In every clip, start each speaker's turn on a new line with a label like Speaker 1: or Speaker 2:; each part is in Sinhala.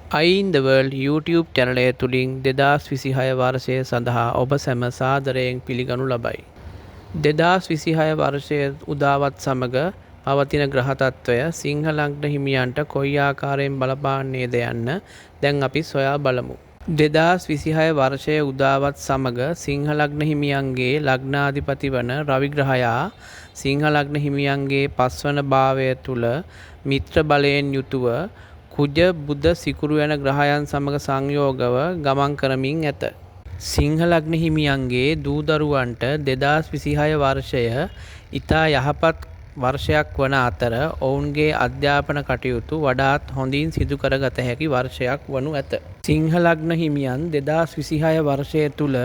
Speaker 1: අයින් ද වර්ල්ඩ් YouTube චැනලය තුළින් 2026 වර්ෂය සඳහා ඔබ සැම සාදරයෙන් පිළිගනු ලබයි. 2026 වර්ෂය උදාවත් සමග පවතින ග්‍රහ තත්ත්වය සිංහ ලග්න හිමියන්ට කොයි ආකාරයෙන් බලපාන්නේද යන්න දැන් අපි සොයා බලමු. 2026 වර්ෂය උදාවත් සමග සිංහ ලග්න හිමියන්ගේ ලග්නාධිපති වන රවි ග්‍රහයා සිංහ ලග්න හිමියන්ගේ පස්වන භාවය තුල මිත්‍ර බලයෙන් යුතුව කුජ බුධ සිකුරු යන ග්‍රහයන් සමග සංයෝගව ගමන් කරමින් ඇත. සිංහ ලග්න හිමියන්ගේ දූ දරුවන්ට 2026 වර්ෂය ඉතා යහපත් වර්ෂයක් වන අතර ඔවුන්ගේ අධ්‍යාපන කටයුතු වඩාත් හොඳින් සිදු කරගත හැකි වර්ෂයක් වනු ඇත. සිංහ ලග්න හිමියන් 2026 වර්ෂය තුල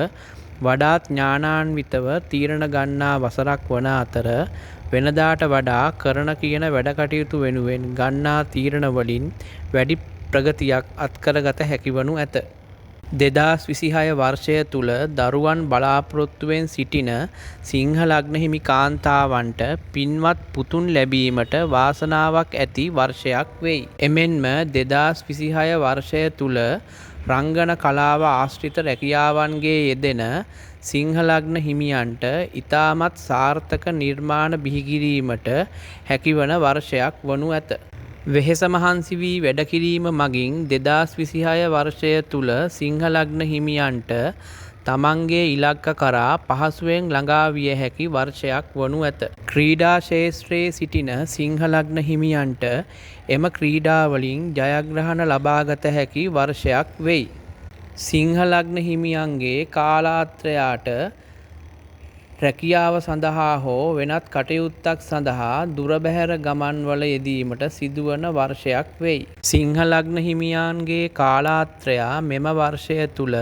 Speaker 1: වඩාත් ඥානාන්විතව තීරණ ගන්නා වසරක් වන අතර වෙනදාට වඩා කරන කියන වැඩ කටයුතු වෙනුවෙන් ගන්නා තීරණ වලින් වැඩි ප්‍රගතියක් අත්කරගත හැකි වනු ඇත. 2026 වර්ෂය තුල දරුවන් බලාපොරොත්තුවෙන් සිටින සිංහ ලග්න හිමි කාන්තාවන්ට පින්වත් පුතුන් ලැබීමට වාසනාවක් ඇති වර්ෂයක් වෙයි. එමෙන්ම 2026 වර්ෂය තුල රංගන කලාව ආශ්‍රිත රැකියාවන්ගේ යෙදෙන සිංහ ලග්න හිමියන්ට ඉතාමත් සාර්ථක නිර්මාණ බිහිකිරීමට හැකිවන වර්ෂයක් වනු ඇත. වෙහෙස මහන්සි වී වැඩ කිරීම මගින් 2026 වර්ෂය තුල සිංහ ලග්න හිමියන්ට තමන්ගේ ඉලක්ක කරා පහසුවෙන් ළඟා විය හැකි වර්ෂයක් වනු ඇත. ක්‍රීඩා ක්ෂේත්‍රයේ සිටින සිංහ ලග්න හිමියන්ට එම ක්‍රීඩාවලින් ජයග්‍රහණ ලබාගත හැකි වර්ෂයක් වෙයි. සිංහ ලග්න හිමියන්ගේ කාලාත්‍රයාට රැකියාව සඳහා හෝ වෙනත් කටයුත්තක් සඳහා දුර බැහැර ගමන්වල යෙදීමට සිදුවන වර්ෂයක් වෙයි. සිංහ ලග්න හිමියන්ගේ කාලාත්‍රයා මෙම වර්ෂය තුල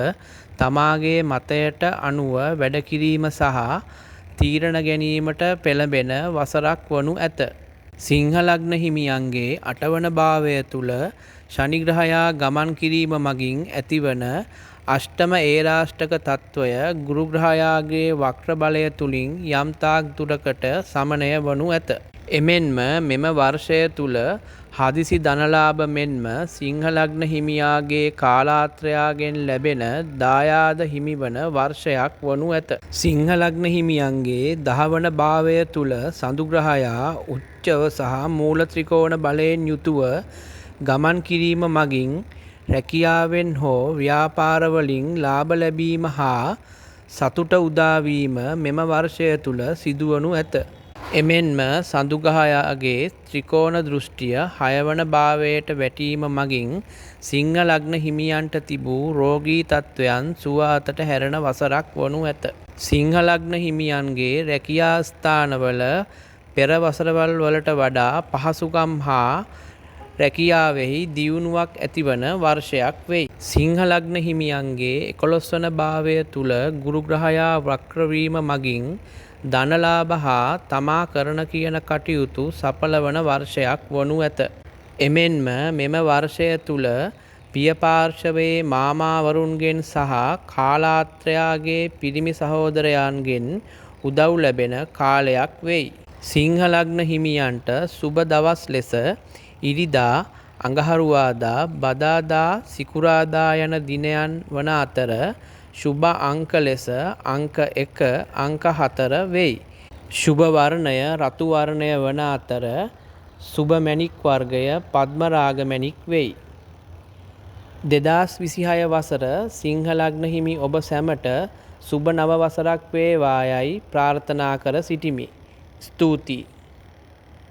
Speaker 1: තමාගේ මතයට අනුව වැඩ කිරීම සහ තීරණ ගැනීමට පෙළඹෙන වසරක් වනු ඇත. සිංහ ලග්න හිමියන්ගේ අටවන භාවය තුල ශනි ග්‍රහයා ගමන් කිරීම මගින් ඇතිවන අෂ්ටම ඒරාෂ්ටක තත්ත්වය ගුරු ග්‍රහයාගේ වක්‍ර බලය තුලින් යම් තාක් දුරකට සමනය වනු ඇත. එමෙන්ම මෙම වර්ෂය තුල හදිසි ධනලාභ මෙන්ම සිංහ ලග්න හිමියාගේ කාලාත්‍රයාගෙන් ලැබෙන දායාද හිමිවන වර්ෂයක් වනු ඇත. සිංහ ලග්න හිමියන්ගේ දහවන භාවය තුල සඳු ග්‍රහයා උච්චව සහ මූල ත්‍රිකෝණ බලයෙන් යුතුව ගමන් කිරීම මගින් රැකියාවෙන් හෝ ව්‍යාපාරවලින් ලාභ ලැබීම හා සතුට උදාවීම මෙම වර්ෂය තුල සිදුවනු ඇත. එමෙන්ම සඳු ග්‍රහයාගේ ත්‍රිකෝණ දෘෂ්ටිය 6 වන භාවයට වැටීම මගින් සිංහ ලග්න හිමියන්ට තිබූ රෝගී තත්ත්වයන් සුව අතට හැරෙන වසරක් වනු ඇත. සිංහ ලග්න හිමියන්ගේ රැකියා ස්ථානවල පෙර වසරවල් වලට වඩා පහසුකම් හා රැකියාවෙහි දියුණුවක් ඇතිවන වර්ෂයක් වෙයි. සිංහ ලග්න හිමියන්ගේ 11 වන භාවය තුල ගුරු ග්‍රහයා වක්‍ර වීම මගින් ධනලාභ හා තමා කරන කියන කටයුතු සඵල වන වර්ෂයක් වනු ඇත. එමෙන්ම මෙම වර්ෂය තුල පිය පාර්ශවයේ මාමාවරුන්ගෙන් සහ කාලාත්‍රයාගේ පිරිමි සහෝදරයන්ගෙන් උදව් ලැබෙන කාලයක් වෙයි. සිංහ ලග්න හිමියන්ට සුබ දවස් ලෙස ඉරිදා, අඟහරුවාදා, බදාදා, සිකුරාදා යන දිනයන් වන අතර ශුභ අංක ලෙස අංක 1, අංක 4 වෙයි. ශුභ වර්ණය රතු වර්ණය වන අතර සුභ මැණික් වර්ගය පද්ම රාග මැණික් වෙයි. 2026 වසර සිංහ ලග්න හිමි ඔබ සැමට සුභ නව වසරක් වේවායයි ප්‍රාර්ථනා කර සිටිමි. ස්තුතියි.